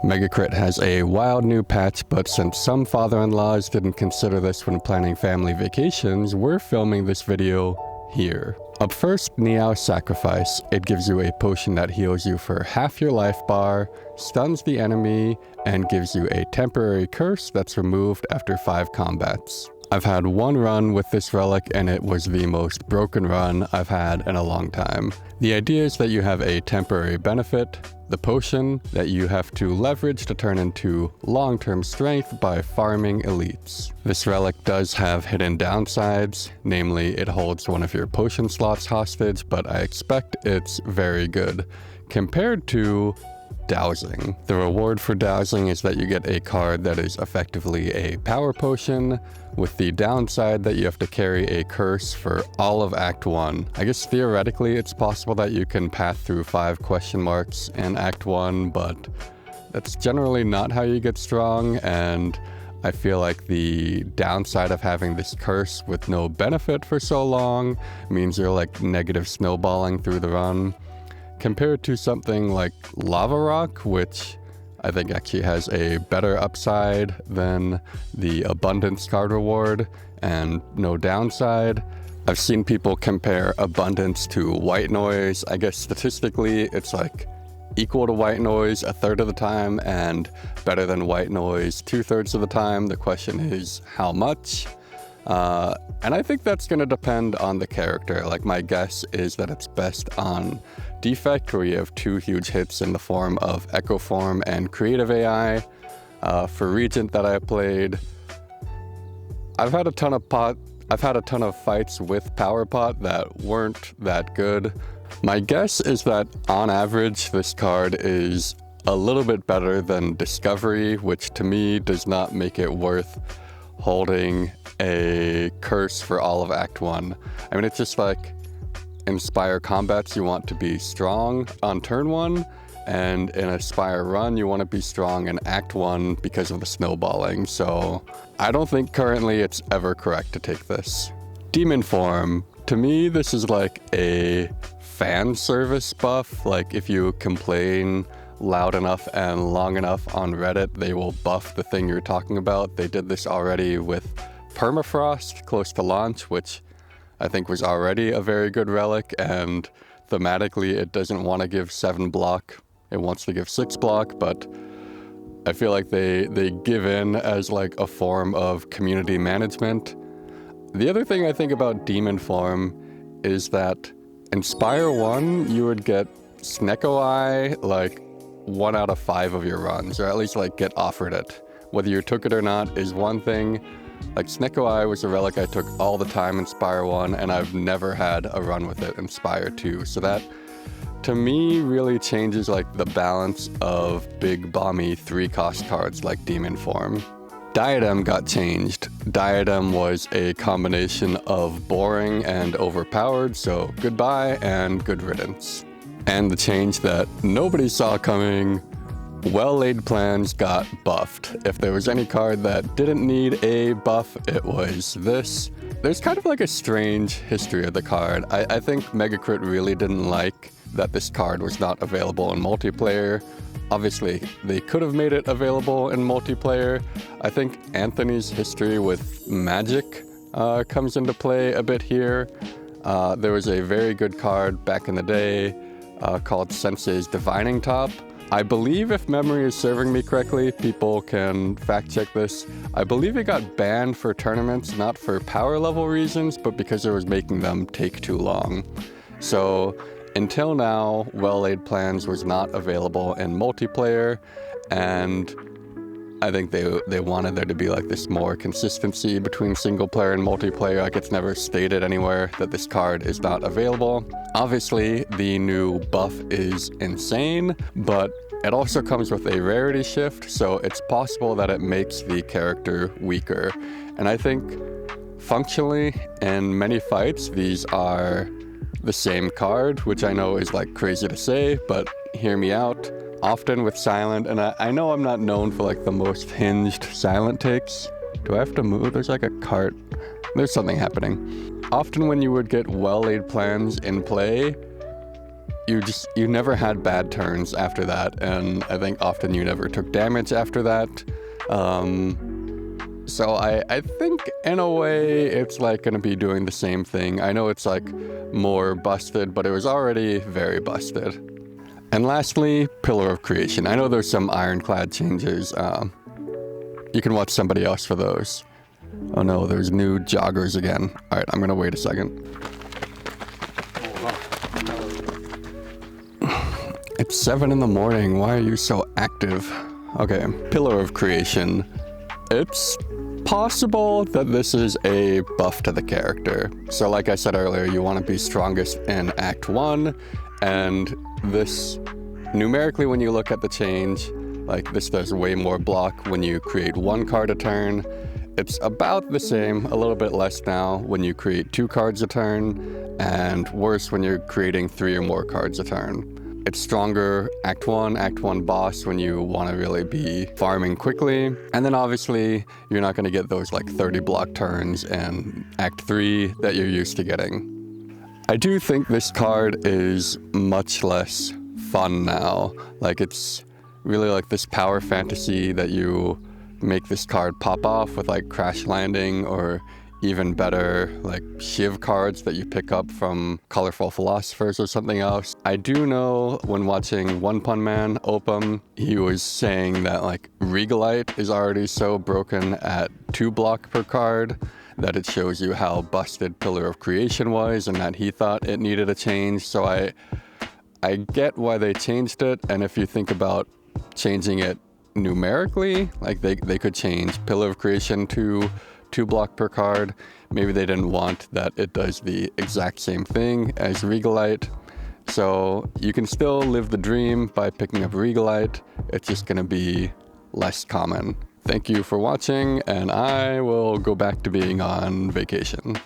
Megacrit has a wild new patch, but since some father-in-laws didn't consider this when planning family vacations, we're filming this video here. Up first, Neow Sacrifice. It gives you a potion that heals you for half your life bar, stuns the enemy, and gives you a temporary curse that's removed after 5 combats. I've had one run with this relic and it was the most broken run I've had in a long time. The idea is that you have a temporary benefit, the potion, that you have to leverage to turn into long-term strength by farming elites. This relic does have hidden downsides, namely it holds one of your potion slots hostage, but I expect it's very good compared to Dowsing. The reward for Dowsing is that you get a card that is effectively a power potion, with the downside that you have to carry a curse for all of Act 1. I guess theoretically it's possible that you can path through 5 question marks in Act 1, but that's generally not how you get strong, and I feel like the downside of having this curse with no benefit for so long means you're like negative snowballing through the run. Compared to something like Lava Rock, which I think actually has a better upside than the Abundance card reward and no downside. I've seen people compare Abundance to White Noise. I guess statistically it's like equal to White Noise a third of the time and better than White Noise 2/3 of the time. The question is how much? And I think that's going to depend on the character. Like, my guess is that it's best on Defect, where you have 2 huge hits in the form of Echo Form and Creative AI. For Regent that I played, I've had a ton of fights with Power Pot that weren't that good. My guess is that on average this card is a little bit better than Discovery, which to me does not make it worth holding a curse for all of Act 1. I mean, it's just like in Spire combats you want to be strong on turn 1, and in a Spire run you want to be strong in Act 1 because of the snowballing, so I don't think currently it's ever correct to take this. Demon Form. To me this is like a fan service buff. Like, if you complain loud enough and long enough on Reddit, they will buff the thing you're talking about. They did this already with Permafrost close to launch, which I think was already a very good relic, and thematically it doesn't want to give 7 block, it wants to give 6 block, but I feel like they give in as like a form of community management. The other thing I think about Demon Form is that in Spire 1 you would get Snecko Eye like 1 out of 5 of your runs, or at least like get offered it. Whether you took it or not is one thing. Like, Snecko Eye was a relic I took all the time in Spire 1, and I've never had a run with it in Spire 2. So that, to me, really changes like the balance of big bomby 3-cost cards like Demon Form. Diadem got changed. Diadem was a combination of boring and overpowered, so goodbye and good riddance. And the change that nobody saw coming, Well-Laid Plans got buffed. If there was any card that didn't need a buff, it was this. There's kind of like a strange history of the card. I think Megacrit really didn't like that this card was not available in multiplayer. Obviously, they could have made it available in multiplayer. I think Anthony's history with Magic comes into play a bit here. There was a very good card back in the day called Sensei's Divining Top. I believe, if memory is serving me correctly, people can fact check this, I believe it got banned for tournaments, not for power level reasons, but because it was making them take too long. So until now, Well-Laid Plans was not available in multiplayer, and I think they wanted there to be like this more consistency between single player and multiplayer. Like, it's never stated anywhere that this card is not available. Obviously, the new buff is insane, but it also comes with a rarity shift, so it's possible that it makes the character weaker. And I think functionally, in many fights, these are the same card, which I know is like crazy to say, but hear me out. Often with silent, and I know I'm not known for like the most hinged silent takes. Do I have to move? There's like a cart. There's something happening. Often when you would get Well-Laid Plans in play, you never had bad turns after that, and I think often you never took damage after that. So I think in a way it's like gonna be doing the same thing. I know it's like more busted, but it was already very busted. And lastly, Pillar of Creation. I know there's some ironclad changes. You can watch somebody else for those. Oh no, there's new joggers again. All right, I'm gonna wait a second. It's 7 in the morning. Why are you so active? Okay, Pillar of Creation. It's possible that this is a buff to the character. So like I said earlier, you want to be strongest in Act 1, and this, numerically when you look at the change, like this does way more block when you create 1 card a turn. It's about the same, a little bit less now when you create 2 cards a turn, and worse when you're creating 3 or more cards a turn. It's stronger Act 1 boss when you want to really be farming quickly. And then obviously you're not going to get those like 30 block turns in Act 3 that you're used to getting. I do think this card is much less fun now. Like it's really like this power fantasy that you make this card pop off with like Crash Landing, or even better, like Shiv cards that you pick up from Colorful Philosophers or something else. I do know when watching One Pun Man Opum, he was saying that like Regalite is already so broken at 2 block per card that it shows you how busted Pillar of Creation was, and that he thought it needed a change. So I get why they changed it, and if you think about changing it numerically, like they could change Pillar of Creation to 2 block per card. Maybe they didn't want that it does the exact same thing as Regalite. So you can still live the dream by picking up Regalite. It's just gonna be less common. Thank you for watching, and I will go back to being on vacation.